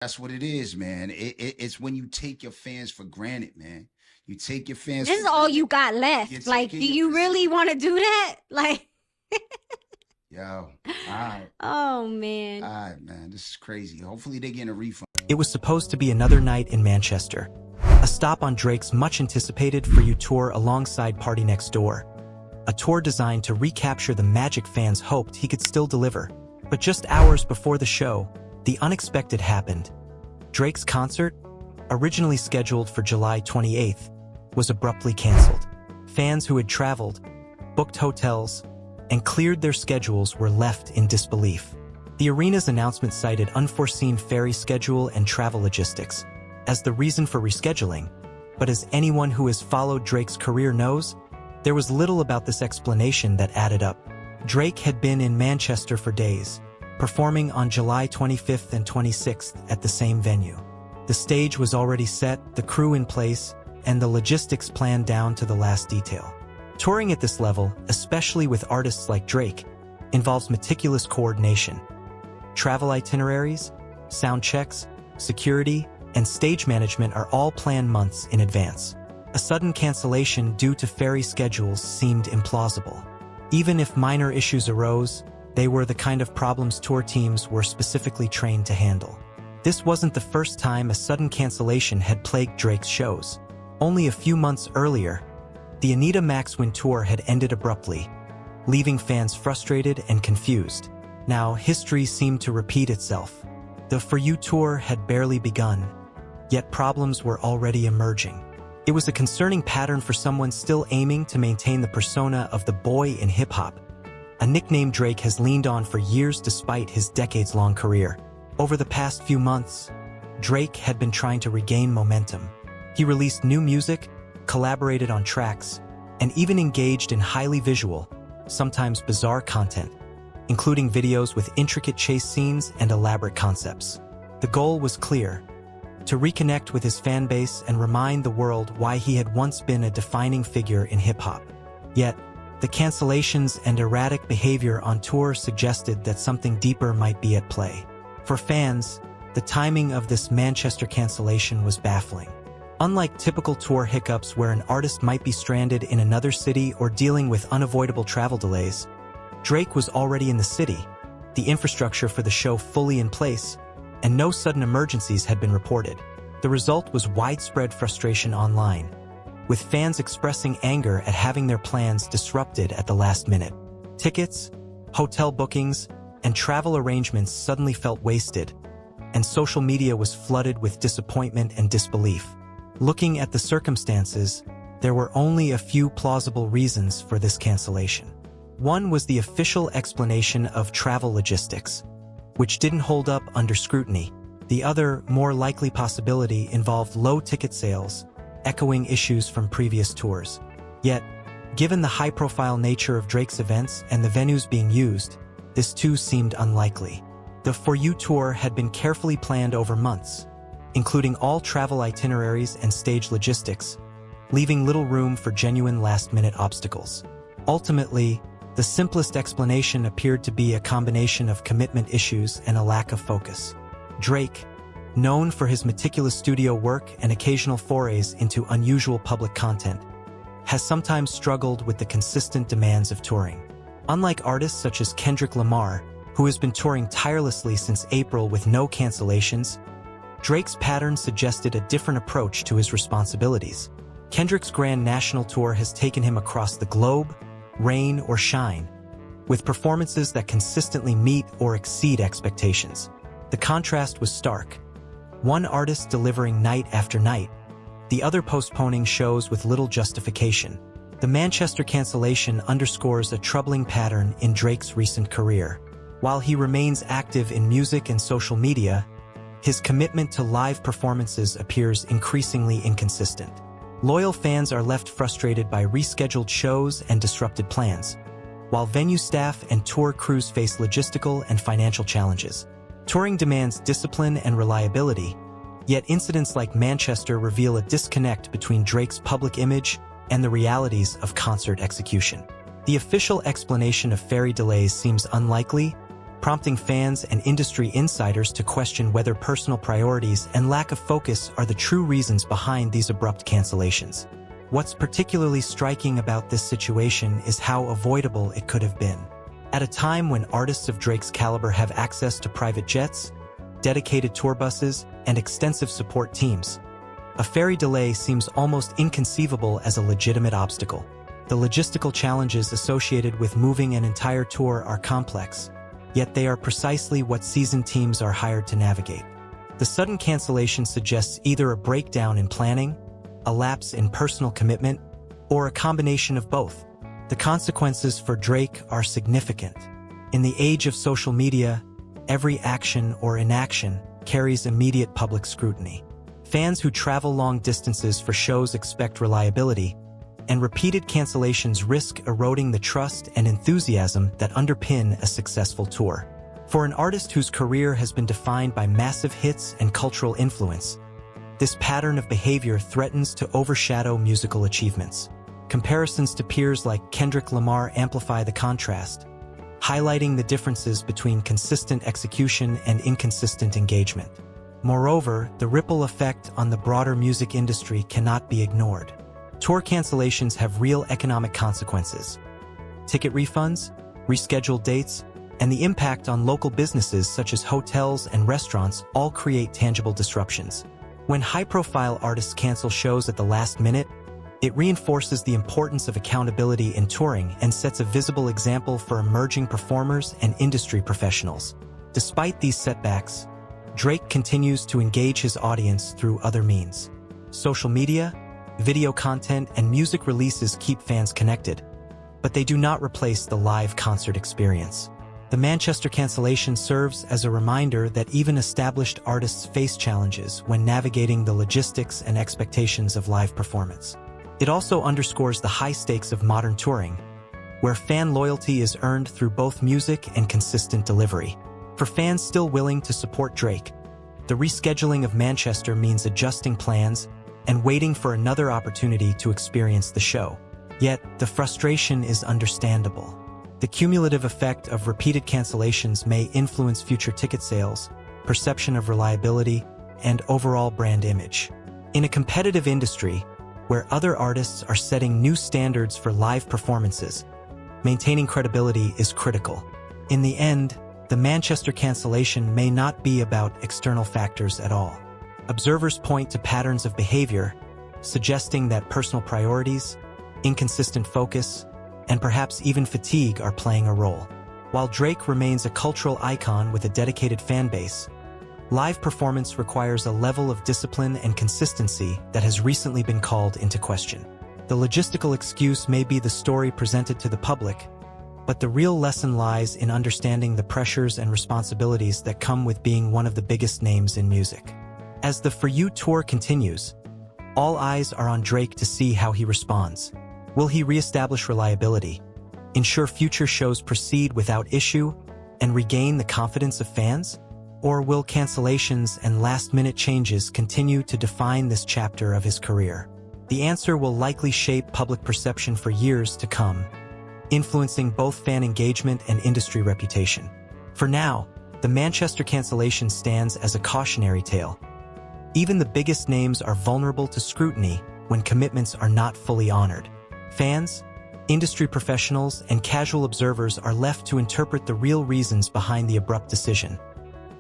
That's what it is, man. It's when you take your fans for granted, man. You take your fans This for is all granted. you got You're left. Like, taking do your you really want to do that? Like, yo, all right, oh man. all right, man. This is crazy. Hopefully they get a refund. It was supposed to be another night in Manchester, a stop on Drake's much-anticipated For You tour alongside Party Next Door, a tour designed to recapture the magic fans hoped he could still deliver. But just hours before the show, the unexpected happened. Drake's concert, originally scheduled for July 28th, was abruptly canceled. Fans who had traveled, booked hotels, and cleared their schedules were left in disbelief. The arena's announcement cited unforeseen ferry schedule and travel logistics as the reason for rescheduling, but as anyone who has followed Drake's career knows, there was little about this explanation that added up. Drake had been in Manchester for days, performing on July 25th and 26th at the same venue. The stage was already set, the crew in place, and the logistics planned down to the last detail. Touring at this level, especially with artists like Drake, involves meticulous coordination. Travel itineraries, sound checks, security, and stage management are all planned months in advance. A sudden cancellation due to ferry schedules seemed implausible. Even if minor issues arose, they were the kind of problems tour teams were specifically trained to handle. This wasn't the first time a sudden cancellation had plagued Drake's shows. Only a few months earlier, the Anita Maxwin tour had ended abruptly, leaving fans frustrated and confused. Now, history seemed to repeat itself. The For You tour had barely begun, yet problems were already emerging. It was a concerning pattern for someone still aiming to maintain the persona of the boy in hip-hop, a nickname Drake has leaned on for years despite his decades-long career. Over the past few months, Drake had been trying to regain momentum. He released new music, collaborated on tracks, and even engaged in highly visual, sometimes bizarre content, including videos with intricate chase scenes and elaborate concepts. The goal was clear: to reconnect with his fan base and remind the world why he had once been a defining figure in hip-hop. Yet, the cancellations and erratic behavior on tour suggested that something deeper might be at play. For fans, the timing of this Manchester cancellation was baffling. Unlike typical tour hiccups where an artist might be stranded in another city or dealing with unavoidable travel delays, Drake was already in the city, the infrastructure for the show fully in place, and no sudden emergencies had been reported. The result was widespread frustration online, with fans expressing anger at having their plans disrupted at the last minute. Tickets, hotel bookings, and travel arrangements suddenly felt wasted, and social media was flooded with disappointment and disbelief. Looking at the circumstances, there were only a few plausible reasons for this cancellation. One was the official explanation of travel logistics, which didn't hold up under scrutiny. The other, more likely possibility involved low ticket sales, echoing issues from previous tours. Yet, given the high-profile nature of Drake's events and the venues being used, this too seemed unlikely. The For You tour had been carefully planned over months, including all travel itineraries and stage logistics, leaving little room for genuine last-minute obstacles. Ultimately, the simplest explanation appeared to be a combination of commitment issues and a lack of focus. Drake, known for his meticulous studio work and occasional forays into unusual public content, has sometimes struggled with the consistent demands of touring. Unlike artists such as Kendrick Lamar, who has been touring tirelessly since April with no cancellations, Drake's pattern suggested a different approach to his responsibilities. Kendrick's grand national tour has taken him across the globe, rain or shine, with performances that consistently meet or exceed expectations. The contrast was stark. One artist delivering night after night, the other postponing shows with little justification. The Manchester cancellation underscores a troubling pattern in Drake's recent career. While he remains active in music and social media, his commitment to live performances appears increasingly inconsistent. Loyal fans are left frustrated by rescheduled shows and disrupted plans, while venue staff and tour crews face logistical and financial challenges. Touring demands discipline and reliability, yet incidents like Manchester reveal a disconnect between Drake's public image and the realities of concert execution. The official explanation of ferry delays seems unlikely, prompting fans and industry insiders to question whether personal priorities and lack of focus are the true reasons behind these abrupt cancellations. What's particularly striking about this situation is how avoidable it could have been. At a time when artists of Drake's caliber have access to private jets, dedicated tour buses, and extensive support teams, a ferry delay seems almost inconceivable as a legitimate obstacle. The logistical challenges associated with moving an entire tour are complex, yet they are precisely what seasoned teams are hired to navigate. The sudden cancellation suggests either a breakdown in planning, a lapse in personal commitment, or a combination of both. The consequences for Drake are significant. In the age of social media, every action or inaction carries immediate public scrutiny. Fans who travel long distances for shows expect reliability, and repeated cancellations risk eroding the trust and enthusiasm that underpin a successful tour. For an artist whose career has been defined by massive hits and cultural influence, this pattern of behavior threatens to overshadow musical achievements. Comparisons to peers like Kendrick Lamar amplify the contrast, highlighting the differences between consistent execution and inconsistent engagement. Moreover, the ripple effect on the broader music industry cannot be ignored. Tour cancellations have real economic consequences. Ticket refunds, rescheduled dates, and the impact on local businesses such as hotels and restaurants all create tangible disruptions. When high-profile artists cancel shows at the last minute, it reinforces the importance of accountability in touring and sets a visible example for emerging performers and industry professionals. Despite these setbacks, Drake continues to engage his audience through other means. Social media, video content, and music releases keep fans connected, but they do not replace the live concert experience. The Manchester cancellation serves as a reminder that even established artists face challenges when navigating the logistics and expectations of live performance. It also underscores the high stakes of modern touring, where fan loyalty is earned through both music and consistent delivery. For fans still willing to support Drake, the rescheduling of Manchester means adjusting plans and waiting for another opportunity to experience the show. Yet, the frustration is understandable. The cumulative effect of repeated cancellations may influence future ticket sales, perception of reliability, and overall brand image. In a competitive industry, where other artists are setting new standards for live performances, maintaining credibility is critical. In the end, the Manchester cancellation may not be about external factors at all. Observers point to patterns of behavior, suggesting that personal priorities, inconsistent focus, and perhaps even fatigue are playing a role. While Drake remains a cultural icon with a dedicated fan base, live performance requires a level of discipline and consistency that has recently been called into question. The logistical excuse may be the story presented to the public, but the real lesson lies in understanding the pressures and responsibilities that come with being one of the biggest names in music. As the For You tour continues, all eyes are on Drake to see how he responds. Will he reestablish reliability, ensure future shows proceed without issue, and regain the confidence of fans? Or will cancellations and last-minute changes continue to define this chapter of his career? The answer will likely shape public perception for years to come, influencing both fan engagement and industry reputation. For now, the Manchester cancellation stands as a cautionary tale. Even the biggest names are vulnerable to scrutiny when commitments are not fully honored. Fans, industry professionals, and casual observers are left to interpret the real reasons behind the abrupt decision,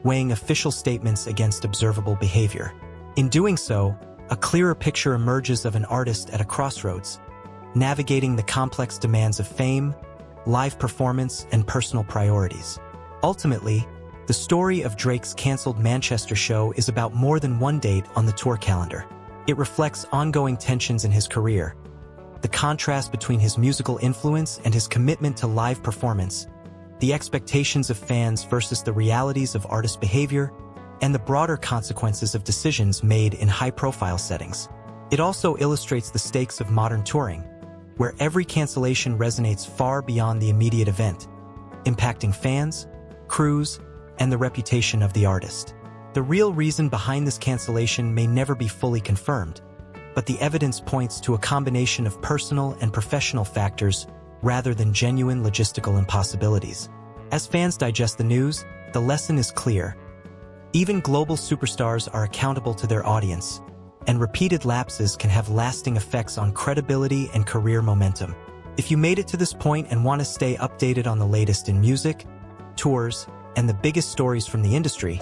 weighing official statements against observable behavior. In doing so, a clearer picture emerges of an artist at a crossroads, navigating the complex demands of fame, live performance, and personal priorities. Ultimately, the story of Drake's canceled Manchester show is about more than one date on the tour calendar. It reflects ongoing tensions in his career, the contrast between his musical influence and his commitment to live performance, the expectations of fans versus the realities of artist behavior, and the broader consequences of decisions made in high-profile settings. It also illustrates the stakes of modern touring, where every cancellation resonates far beyond the immediate event, impacting fans, crews, and the reputation of the artist. The real reason behind this cancellation may never be fully confirmed, but the evidence points to a combination of personal and professional factors rather than genuine logistical impossibilities. As fans digest the news, the lesson is clear. Even global superstars are accountable to their audience, and repeated lapses can have lasting effects on credibility and career momentum. If you made it to this point and want to stay updated on the latest in music, tours, and the biggest stories from the industry,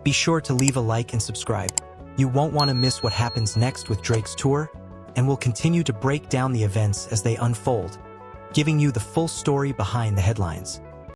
be sure to leave a like and subscribe. You won't want to miss what happens next with Drake's tour, and we'll continue to break down the events as they unfold, giving you the full story behind the headlines.